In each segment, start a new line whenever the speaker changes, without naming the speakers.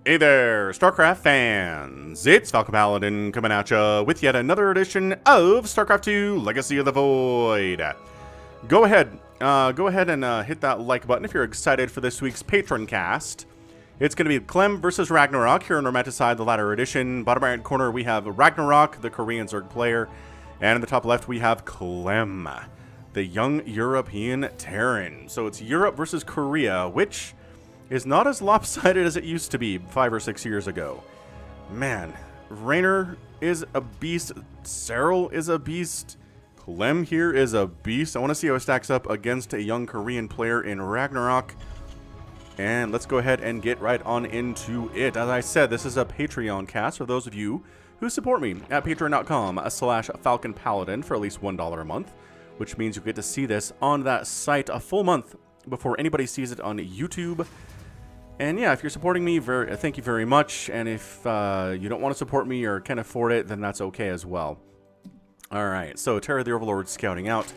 Hey there, StarCraft fans! It's Falcon Paladin coming at ya with yet another edition of StarCraft 2 Legacy of the Void. Go ahead and hit that like button if you're excited for this week's Patron cast. It's going to be Clem versus Ragnarok here in Romanticide, the latter edition. Bottom right corner we have Ragnarok, the Korean Zerg player, and in the top left we have Clem, the young European Terran. So it's Europe versus Korea, which is not as lopsided as it used to be 5 or 6 years ago. Man, Raynor is a beast, Cyril is a beast, Clem here is a beast. I want to see how it stacks up against a young Korean player in Ragnarok. And let's go ahead and get right on into it. As I said, this is a Patreon cast for those of you who support me at patreon.com/FalconPaladin for at least $1 a month, which means you get to see this on that site a full month before anybody sees it on YouTube. And yeah, if you're supporting me, thank you very much. And if you don't want to support me or can't afford it, then that's okay as well. Alright, so Terra the Overlord scouting out,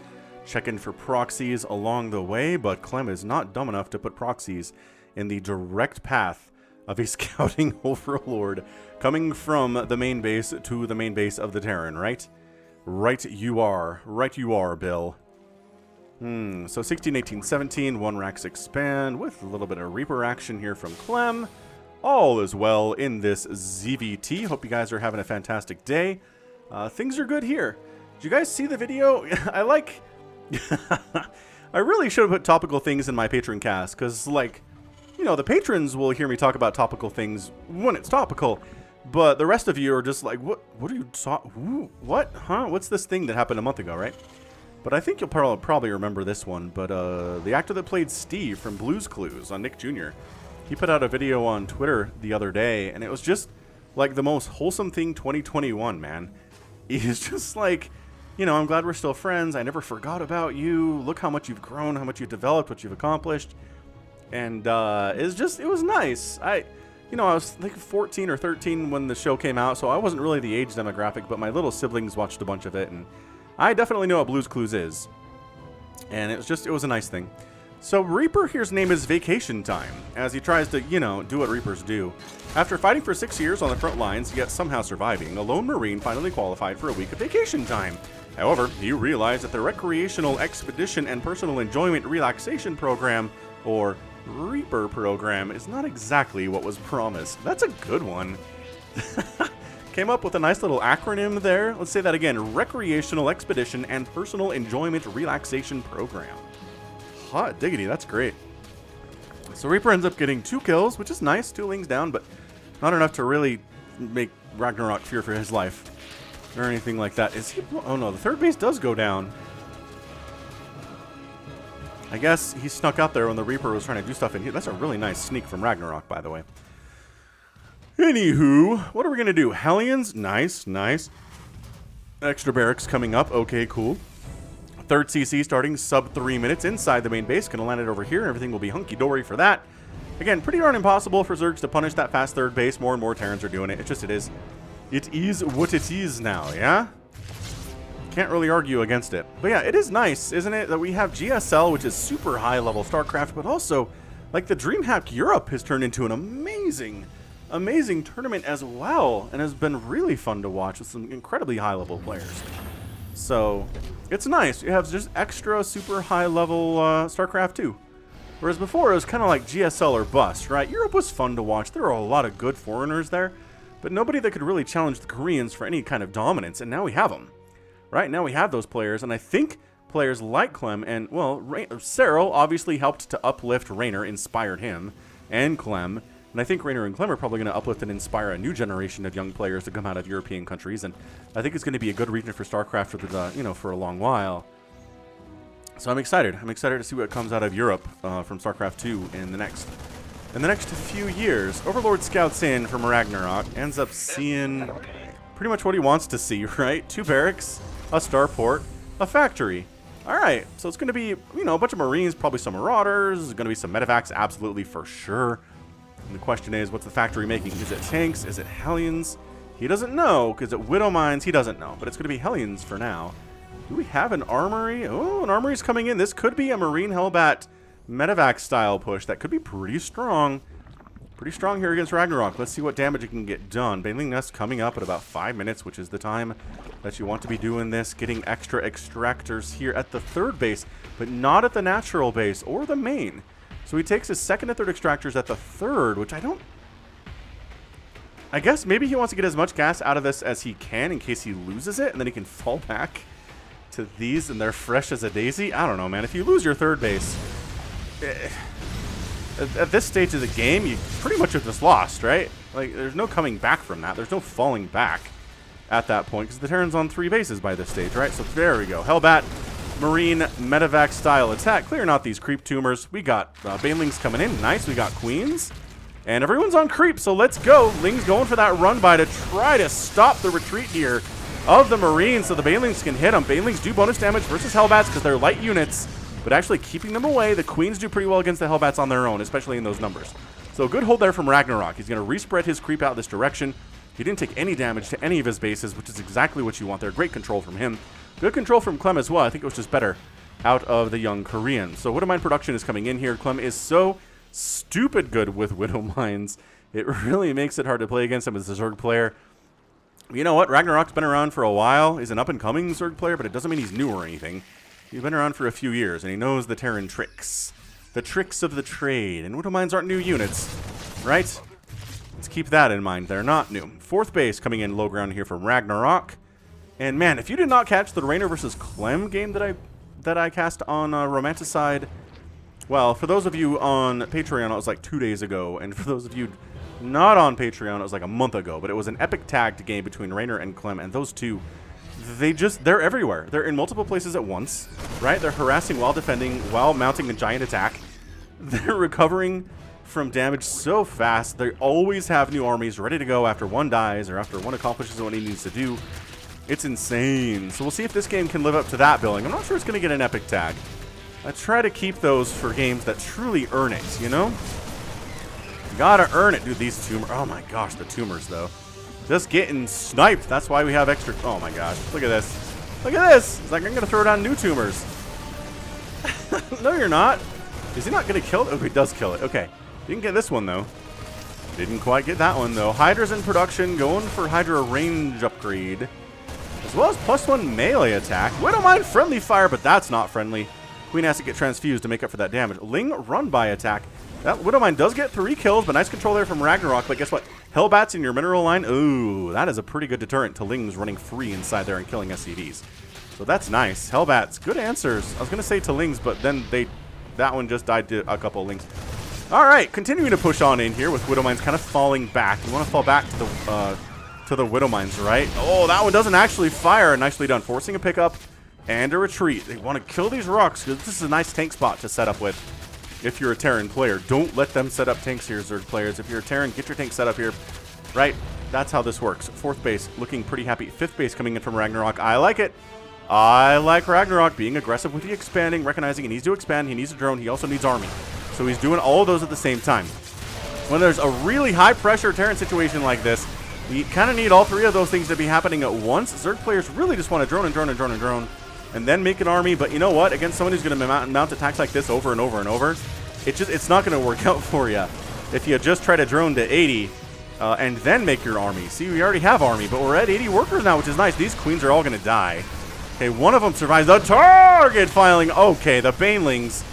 checking for proxies along the way, but Clem is not dumb enough to put proxies in the direct path of a scouting Overlord coming from the main base to the main base of the Terran, right? Right you are. Right you are, Bill. So 16, 18, 17, 1 Rax expand with a little bit of Reaper action here from Clem. All is well in this ZVT. Hope you guys are having a fantastic day. Things are good here. Did you guys see the video? I like... I really should have put topical things in my patron cast, because, like, you know, the patrons will hear me talk about topical things when it's topical, but the rest of you are just like, what are you what? Huh? What's this thing that happened a month ago, right? But I think you'll probably remember this one. But the actor that played Steve from Blue's Clues on Nick Jr., he put out a video on Twitter the other day, and it was just like the most wholesome thing 2021, man. He's just like, you know, I'm glad we're still friends. I never forgot about you. Look how much you've grown, how much you've developed, what you've accomplished. And it was nice. I was like 14 or 13 when the show came out, so I wasn't really the age demographic, but my little siblings watched a bunch of it, and I definitely know what Blue's Clues is. And it was a nice thing. So Reaper here's name is Vacation Time, as he tries to, you know, do what Reapers do. After fighting for 6 years on the front lines, yet somehow surviving, a lone Marine finally qualified for a week of vacation time. However, he realized that the Recreational Expedition and Personal Enjoyment Relaxation Program, or Reaper Program, is not exactly what was promised. That's a good one. Came up with a nice little acronym there. Let's say that again. Recreational Expedition and Personal Enjoyment Relaxation Program. Hot diggity, that's great. So Reaper ends up getting 2 kills, which is nice. 2 lings down, but not enough to really make Ragnarok fear for his life or anything like that. Is he? Oh no, the third base does go down. I guess he snuck out there when the Reaper was trying to do stuff in here. That's a really nice sneak from Ragnarok, by the way. Anywho, what are we going to do? Hellions? Nice, nice. Extra barracks coming up. Okay, cool. Third CC starting sub 3 minutes inside the main base. Going to land it over here. Everything will be hunky-dory for that. Again, pretty darn impossible for Zergs to punish that fast third base. More and more Terrans are doing it. It is. It is what it is now, yeah? Can't really argue against it. But yeah, it is nice, isn't it, that we have GSL, which is super high-level StarCraft, but also, like, the DreamHack Europe has turned into an amazing tournament as well, and has been really fun to watch with some incredibly high-level players. So, it's nice. You have just extra super high-level StarCraft 2. Whereas before, it was kind of like GSL or bust, right? Europe was fun to watch. There were a lot of good foreigners there, but nobody that could really challenge the Koreans for any kind of dominance, and now we have them. Right? Now we have those players, and I think players like Clem and, well, Cyril obviously helped to uplift Raynor, inspired him, and Clem. And I think Raynor and Clem are probably going to uplift and inspire a new generation of young players to come out of European countries, and I think it's going to be a good region for StarCraft for the, for a long while. So I'm excited. I'm excited to see what comes out of Europe from StarCraft 2 in the next few years. Overlord scouts in from Ragnarok, ends up seeing pretty much what he wants to see, right? 2 barracks, a starport, a factory. All right, so it's going to be, a bunch of Marines, probably some Marauders. There's going to be some Medivacs, absolutely for sure. And the question is, what's the factory making? Is it tanks? Is it Hellions? He doesn't know, because at Widow Mines, he doesn't know. But it's going to be Hellions for now. Do we have an armory? Oh, an armory's coming in. This could be a Marine Hellbat Medivac style push. That could be pretty strong. Pretty strong here against Ragnarok. Let's see what damage it can get done. Baneling Nest coming up at about 5 minutes, which is the time that you want to be doing this. Getting extra extractors here at the third base, but not at the natural base or the main. So he takes his second and third extractors at the third, which I guess maybe he wants to get as much gas out of this as he can in case he loses it, and then he can fall back to these and they're fresh as a daisy. I don't know, man. If you lose your third base, at this stage of the game, you pretty much have just lost, right? Like, there's no coming back from that. There's no falling back at that point because the Terran's on 3 bases by this stage, right? So there we go. Hellbat, Marine, Medivac style attack. Clearing out these creep tumors. We got Banelings coming in. Nice. We got Queens. And everyone's on creep, so let's go. Ling's going for that run by to try to stop the retreat here of the Marines so the Banelings can hit them. Banelings do bonus damage versus Hellbats because they're light units, but actually keeping them away. The Queens do pretty well against the Hellbats on their own, especially in those numbers. So good hold there from Ragnarok. He's going to respread his creep out this direction. He didn't take any damage to any of his bases, which is exactly what you want there. Great control from him. Good control from Clem as well. I think it was just better out of the young Korean. So Widowmine production is coming in here. Clem is so stupid good with Widow Mines. It really makes it hard to play against him as a Zerg player. You know what? Ragnarok's been around for a while. He's an up-and-coming Zerg player, but it doesn't mean he's new or anything. He's been around for a few years, and he knows the Terran tricks. The tricks of the trade. And Widow Mines aren't new units, right? Let's keep that in mind. They're not new. Fourth base coming in low ground here from Ragnarok. And man, if you did not catch the Raynor versus Clem game that I cast on Romanticide, well, for those of you on Patreon, it was like 2 days ago. And for those of you not on Patreon, it was like a month ago. But it was an epic tagged game between Raynor and Clem. And those two, they're everywhere. They're in multiple places at once, right? They're harassing while defending, while mounting a giant attack. They're recovering from damage so fast. They always have new armies ready to go after one dies or after one accomplishes what he needs to do. It's insane. So we'll see if this game can live up to that billing. I'm not sure it's going to get an epic tag. I try to keep those for games that truly earn it, you know? You gotta earn it. Dude, these tumors. Oh my gosh, the tumors, though. Just getting sniped. That's why we have extra. Oh my gosh. Look at this. Look at this. It's like I'm going to throw down new tumors. No, you're not. Is he not going to kill it? Oh, he does kill it. Okay. Didn't get this one, though. Didn't quite get that one, though. Hydra's in production. Going for Hydra range upgrade. As well as +1 melee attack. Widowmine friendly fire, but that's not friendly. Queen has to get transfused to make up for that damage. Ling run by attack. That Widowmine does get 3 kills, but nice control there from Ragnarok. But guess what? Hellbats in your mineral line. Ooh, that is a pretty good deterrent to Ling's running free inside there and killing SCVs. So that's nice. Hellbats, good answers. I was going to say to Ling's, but then that one just died to a couple of Lings. All right, continuing to push on in here with Widowmines kind of falling back. You want to fall back to the Widowmines, right? Oh, that one doesn't actually fire. Nicely done. Forcing a pickup and a retreat. They want to kill these rocks because this is a nice tank spot to set up with if you're a Terran player. Don't let them set up tanks here, Zerg players. If you're a Terran, get your tank set up here, right? That's how this works. Fourth base looking pretty happy. Fifth base coming in from Ragnarok. I like it. I like Ragnarok being aggressive with the expanding, recognizing he needs to expand, he needs a drone, he also needs army. So he's doing all of those at the same time. When there's a really high-pressure Terran situation like this, you kind of need all 3 of those things to be happening at once. Zerg players really just want to drone and drone and drone and drone, and then make an army. But you know what? Against someone who's going to mount attacks like this over and over and over, it's not going to work out for you. If you just try to drone to 80 and then make your army. See, we already have army, but we're at 80 workers now, which is nice. These queens are all going to die. Okay, one of them survives the target filing. Okay, the Banelings.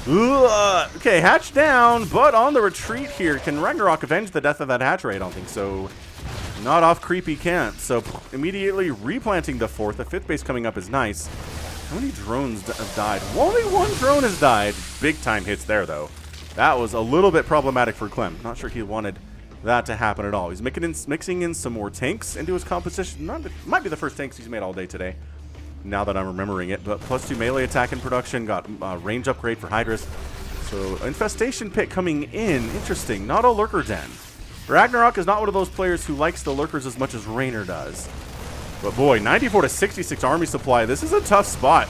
Ugh. Okay, hatch down, but on the retreat here. Can Ragnarok avenge the death of that hatchery? I don't think so. Not off creepy can't. So immediately replanting the 4th. The 5th base coming up is nice. How many drones have died? Only 1 drone has died. Big time hits there, though. That was a little bit problematic for Clem. Not sure he wanted that to happen at all. He's mixing in some more tanks into his composition. Might be the first tanks he's made all day today, now that I'm remembering it. But +2 melee attack in production. Got range upgrade for Hydras. So Infestation Pit coming in. Interesting. Not a Lurker Den. Ragnarok is not one of those players who likes the Lurkers as much as Raynor does. But boy, 94 to 66 army supply. This is a tough spot.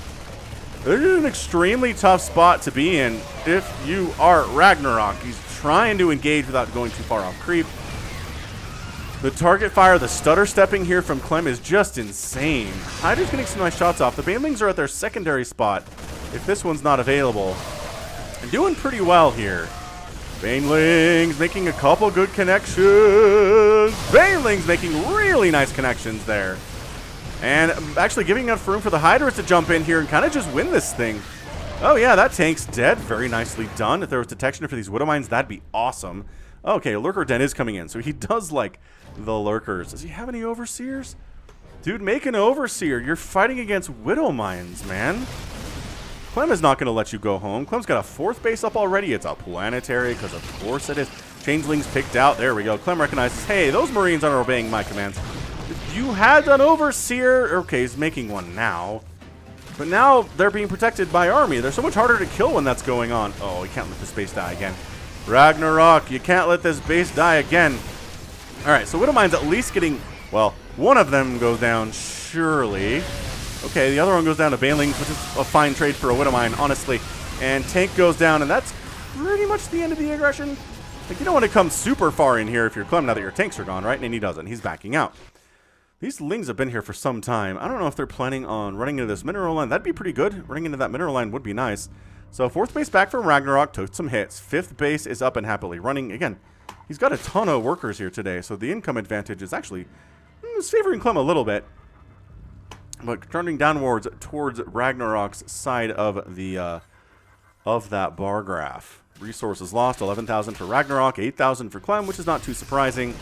This is an extremely tough spot to be in if you are Ragnarok. He's trying to engage without going too far off creep. The target fire, the stutter stepping here from Clem is just insane. Hydra's getting some nice shots off. The Banelings are at their secondary spot if this one's not available. And doing pretty well here. Banelings making a couple good connections. Banelings making really nice connections there. And actually giving enough room for the Hydras to jump in here and kind of just win this thing. Oh yeah, that tank's dead. Very nicely done. If there was detection for these Widow Mines, that'd be awesome. Okay, Lurker Den is coming in, so he does like the Lurkers. Does he have any Overseers? Dude, make an Overseer. You're fighting against Widow Mines, man. Clem is not going to let you go home. Clem's got a 4th base up already. It's a planetary, because of course it is. Changelings picked out. There we go. Clem recognizes, hey, those Marines aren't obeying my commands. You had an Overseer. Okay, he's making one now. But now they're being protected by army. They're so much harder to kill when that's going on. Oh, you can't let this base die again. Ragnarok, you can't let this base die again. All right, so Widow Mine's at least getting, well, one of them goes down, surely. Okay, the other one goes down to Banelings, which is a fine trade for a Widow Mine, honestly. And tank goes down, and that's pretty much the end of the aggression. Like, you don't want to come super far in here if you're Clem now that your tanks are gone, right? And he doesn't. He's backing out. These Lings have been here for some time. I don't know if they're planning on running into this mineral line. That'd be pretty good. Running into that mineral line would be nice. So 4th base back from Ragnarok, took some hits. 5th base is up and happily running. Again, he's got a ton of workers here today, so the income advantage is actually favoring Clem a little bit. But turning downwards towards Ragnarok's side of the of that bar graph. Resources lost, 11,000 for Ragnarok, 8,000 for Clem, which is not too surprising.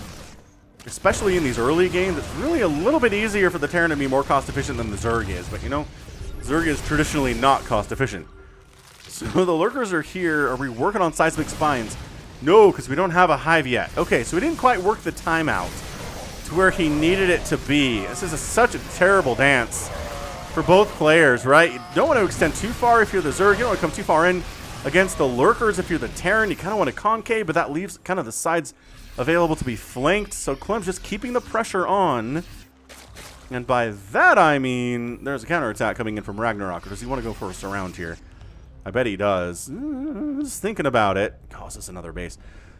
Especially in these early games, it's really a little bit easier for the Terran to be more cost efficient than the Zerg is. But you know, Zerg is traditionally not cost efficient. So the Lurkers are here. Are we working on seismic spines? No, because we don't have a hive yet. Okay, so we didn't quite work the timeout to where he needed it to be. This is such a terrible dance for both players, right? You don't want to extend too far if you're the Zerg. You don't want to come too far in against the Lurkers if you're the Terran. You kind of want to concave, but that leaves kind of the sides available to be flanked. So Clem's just keeping the pressure on. And by that, I mean there's a counterattack coming in from Ragnarok. Or does he want to go for a surround here? I bet he does. Just thinking about it. Oh, is this another base?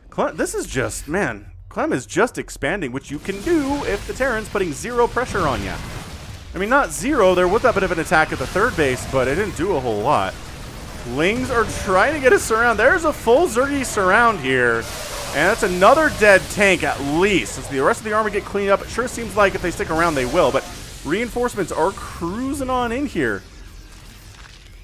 Clem, this is just, man, Clem is just expanding, which you can do if the Terran's putting 0 pressure on you. I mean, not 0. There was a bit of an attack at the 3rd base, but it didn't do a whole lot. Lings are trying to get a surround. There's a full Zergy surround here. And that's another dead tank at least. As the rest of the army get cleaned up, it sure seems like if they stick around, they will. But reinforcements are cruising on in here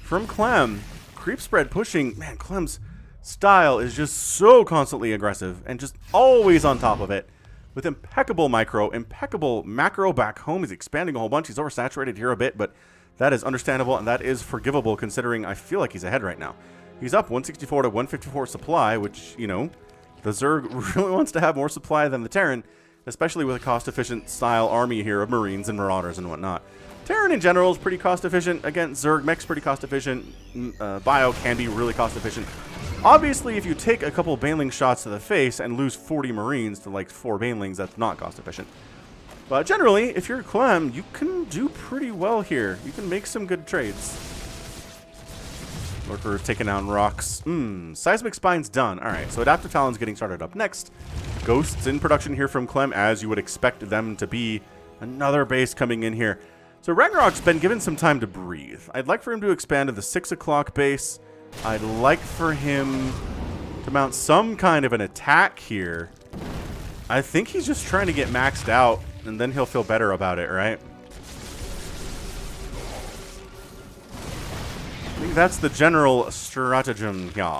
from Clem. Creep spread pushing. Man, Clem's style is just so constantly aggressive and just always on top of it. With impeccable micro, impeccable macro back home. He's expanding a whole bunch. He's oversaturated here a bit, but that is understandable and that is forgivable considering I feel like he's ahead right now. He's up 164 to 154 supply, which, you know, the Zerg really wants to have more supply than the Terran, especially with a cost-efficient style army here of Marines and Marauders and whatnot. Terran in general is pretty cost-efficient. Again, Zerg mech's pretty cost-efficient. Bio can be really cost-efficient. Obviously, if you take a couple Baneling shots to the face and lose 40 Marines to like 4 Banelings, that's not cost-efficient. But generally, if you're Clem, you can do pretty well here. You can make some good trades. Lurker's taking down rocks. Seismic Spine's done. Alright, so Adaptive Talon's getting started up next. Ghosts in production here from Clem, as you would expect them to be. Another base coming in here. So Ragnarok's been given some time to breathe. I'd like for him to expand to the 6 o'clock base. I'd like for him to mount some kind of an attack here. I think he's just trying to get maxed out, and then he'll feel better about it, right? I think that's the general stratagem here.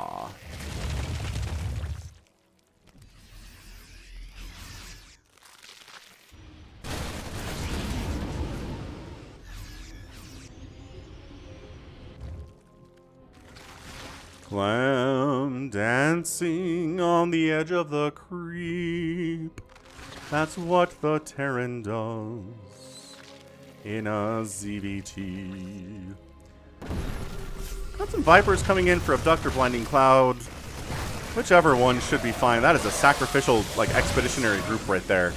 Clem dancing on the edge of the creep. That's what the Terran does in a ZVT. Got some Vipers coming in for Abductor Blinding Cloud. Whichever one should be fine. That is a sacrificial, like, expeditionary group right there.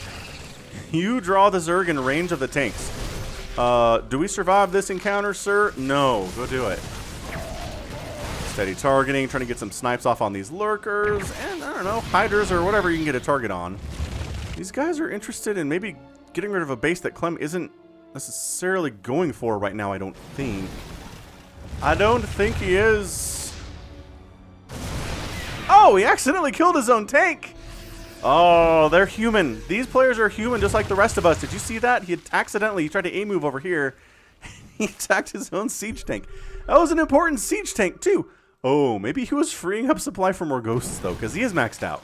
You draw the Zerg in range of the tanks. Do we survive this encounter, sir? No. Go do it. Steady targeting, trying to get some snipes off on these Lurkers, and, I don't know, Hydras or whatever you can get a target on. These guys are interested in maybe getting rid of a base that Clem isn't necessarily going for right now, I don't think. I don't think he is. Oh! no! He accidentally killed his own tank! Oh, they're human. These players are human just like the rest of us. Did you see that? He tried to A-move over here. He attacked his own siege tank. That was an important siege tank, too. Oh, maybe he was freeing up supply for more ghosts, though, because he is maxed out.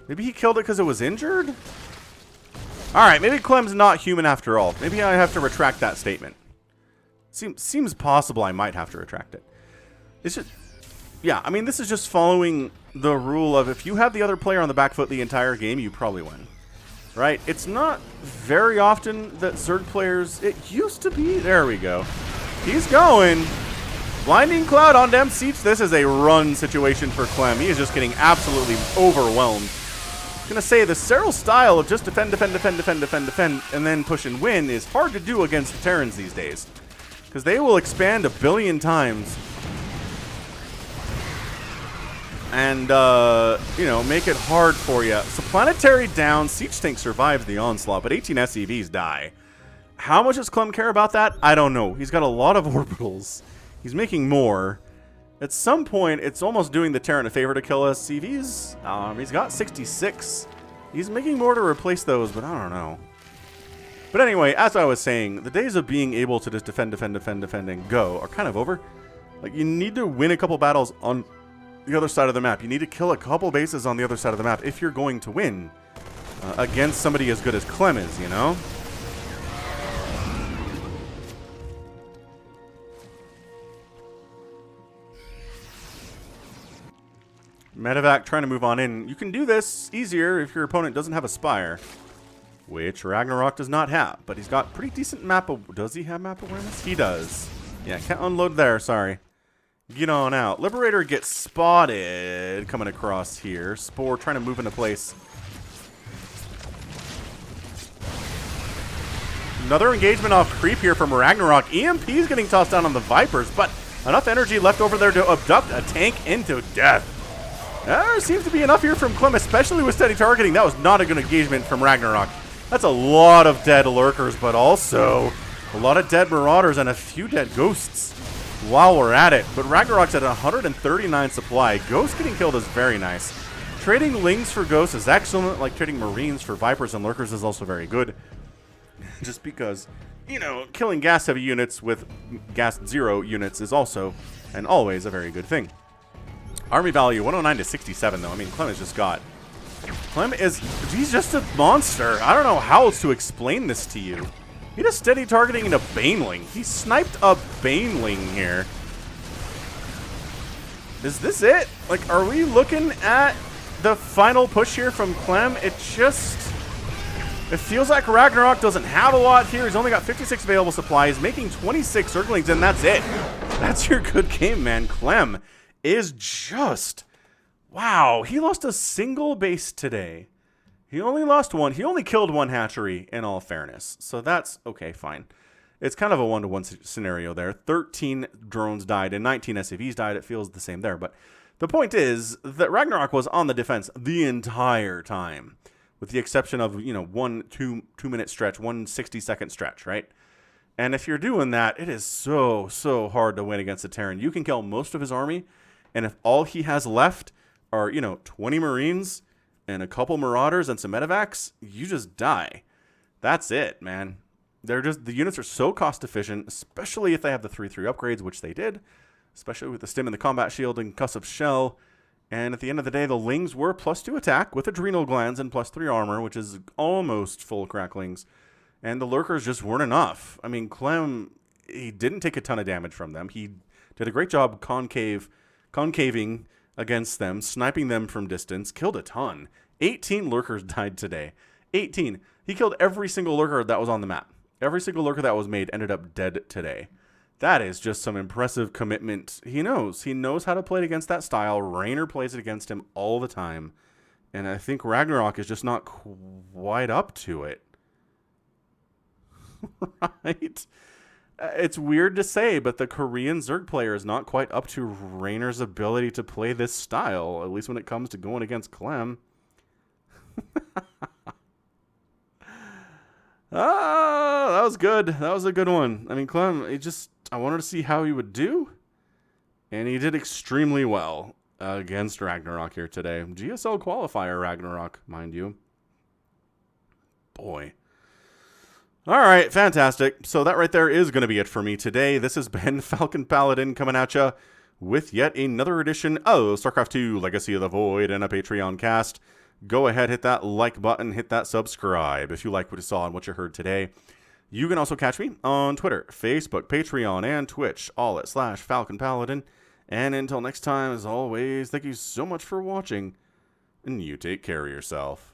Maybe he killed it because it was injured? Alright, maybe Clem's not human after all. Maybe I have to retract that statement. Seems possible I might have to retract it. It's just... Yeah, I mean, this is just following the rule of if you have the other player on the back foot the entire game, you probably win. Right? It's not very often that Zerg players... It used to be... There we go. He's going. Blinding Cloud on them siege. This is a run situation for Clem. He is just getting absolutely overwhelmed. I'm going to say the Serral style of just defend, and then push and win is hard to do against the Terrans these days. Because they will expand a billion times. And, you know, make it hard for you. So Planetary down. Siege Tank survives the onslaught, but 18 SCVs die. How much does Clem care about that? I don't know. He's got a lot of orbitals. He's making more. At some point, it's almost doing the Terran a favor to kill SCVs. He's got 66. He's making more to replace those, but I don't know. But anyway, as I was saying, the days of being able to just defend, and go are kind of over. Like, you need to win a couple battles on the other side of the map. You need to kill a couple bases on the other side of the map if you're going to win against somebody as good as Clem is, you know? Medevac trying to move on in. You can do this easier if your opponent doesn't have a Spire, which Ragnarok does not have, but he's got pretty decent map. Does he have map awareness? He does. Yeah, can't unload there. Sorry. Get on out. Liberator gets spotted coming across here. Spore trying to move into place. Another engagement off creep here from Ragnarok. EMP is getting tossed down on the Vipers, but enough energy left over there to abduct a tank into death. There seems to be enough here from Clem, especially with steady targeting. That was not a good engagement from Ragnarok. That's a lot of dead lurkers, but also a lot of dead marauders and a few dead ghosts while we're at it. But Ragnarok's at 139 supply. Ghost getting killed is very nice. Trading Lings for Ghosts is excellent, like trading Marines for Vipers and Lurkers is also very good. Just because, you know, killing gas-heavy units with gas-zero units is also and always a very good thing. Army value 109 to 67, though. I mean, Clem has just got... he's just a monster. I don't know how else to explain this to you. He just steady targeting into Baneling. He sniped a Baneling here. Is this it? Like, are we looking at the final push here from Clem? It feels like Ragnarok doesn't have a lot here. He's only got 56 available supplies, making 26 Zerglings, and that's it. That's your good game, man. Clem is just... Wow, he lost a single base today. He only lost one. He only killed one hatchery, in all fairness. So that's okay, fine. It's kind of a one-to-one scenario there. 13 drones died and 19 SCVs died. It feels the same there. But the point is that Ragnarok was on the defense the entire time, with the exception of, you know, one two-minute stretch, 1 60-second stretch, right? And if you're doing that, it is so hard to win against the Terran. You can kill most of his army, and if all he has left are, you know, 20 Marines and a couple Marauders and some Medevacs, you just die. That's it, man. The units are so cost efficient, especially if they have the 3/3 upgrades, which they did, especially with the Stim and the Combat Shield and Cuss of Shell. And at the end of the day, the Lings were +2 attack with Adrenal Glands and +3 armor, which is almost full cracklings. And the Lurkers just weren't enough. I mean, Clem, he didn't take a ton of damage from them. He did a great job concaving against them, sniping them from distance, killed a ton. 18 Lurkers died today. 18. He killed every single Lurker that was on the map. Every single Lurker that was made ended up dead today. That is just some impressive commitment. He knows how to play it against that style. Raynor plays it against him all the time. And I think Ragnarok is just not quite up to it. Right? It's weird to say, but the Korean Zerg player is not quite up to Raynor's ability to play this style, at least when it comes to going against Clem. That was good. That was a good one. I mean, Clem, I wanted to see how he would do. And he did extremely well against Ragnarok here today. GSL qualifier Ragnarok, mind you. Boy. All right, fantastic. So that right there is going to be it for me today. This has been Falcon Paladin coming at you with yet another edition of StarCraft 2 Legacy of the Void and a Patreon cast. Go ahead, hit that like button, hit that subscribe if you like what you saw and what you heard today. You can also catch me on Twitter, Facebook, Patreon, and Twitch, all at /Falcon Paladin. And until next time, as always, thank you so much for watching, and you take care of yourself.